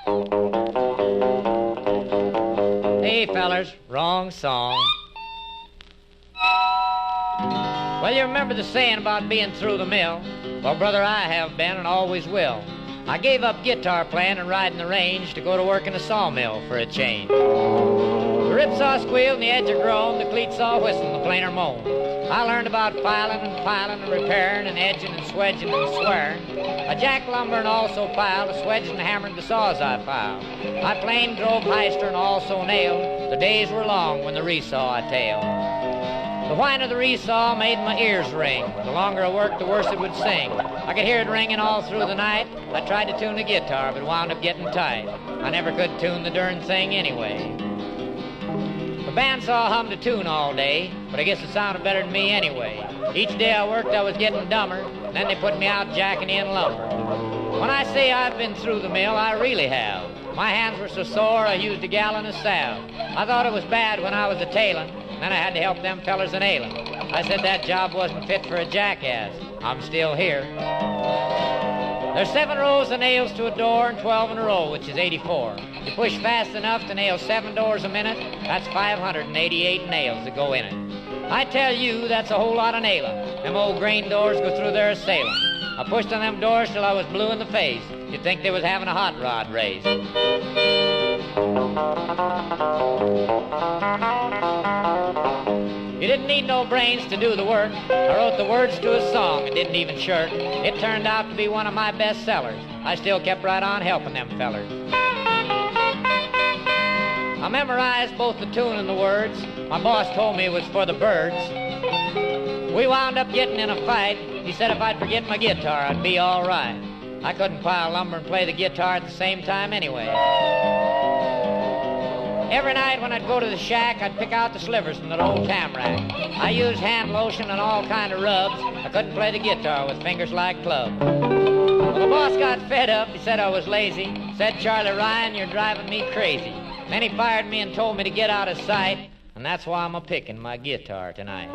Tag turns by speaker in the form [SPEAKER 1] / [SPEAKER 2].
[SPEAKER 1] Hey, fellers, wrong song. Well, you remember the saying about being through the mill? Well, brother, I have been and always will. I gave up guitar playing and riding the range to go to work in a sawmill for a change. The ripsaw squealed and the edger groaned, the cleat saw whistle and the planer moaned. I learned about filing and repairing and edging and swedging and swearing. I jacked lumber and also piled, I swedged and hammered the saws I filed. I planed, drove heister and also nailed. The days were long when the resaw I tailed. The whine of the resaw made my ears ring. The longer I worked, the worse it would sing. I could hear it ringing all through the night. I tried to tune the guitar, but wound up getting tight. I never could tune the darn thing anyway. The bandsaw hummed a tune all day, but I guess it sounded better than me anyway. Each day I worked, I was getting dumber. Then they put me out jacking in lumber. When I say I've been through the mill, I really have. My hands were so sore, I used a gallon of salve. I thought it was bad when I was a tailing. Then I had to help them fellers in ailing. I said that job wasn't fit for a jackass. I'm still here. There's 7 rows of nails to a door and 12 in a row, which is 84. You push fast enough to nail 7 doors a minute, that's 588 nails that go in it. I tell you, that's a whole lot of nailing. Them old grain doors go through there a-sailing. I pushed on them doors till I was blue in the face. You'd think they was having a hot rod race. You didn't need no brains to do the work. I wrote the words to a song and didn't even shirk. It turned out to be one of my best sellers. I still kept right on helping them fellers. I memorized both the tune and the words. My boss told me it was for the birds. We wound up getting in a fight. He said if I'd forget my guitar, I'd be all right. I couldn't pile lumber and play the guitar at the same time anyway. Every night when I'd go to the shack, I'd pick out the slivers from that old tamarack. I used hand lotion and all kind of rubs. I couldn't play the guitar with fingers like clubs. Well, the boss got fed up. He said I was lazy. Said, Charlie Ryan, you're driving me crazy. Then he fired me and told me to get out of sight. And that's why I'm a-picking my guitar tonight.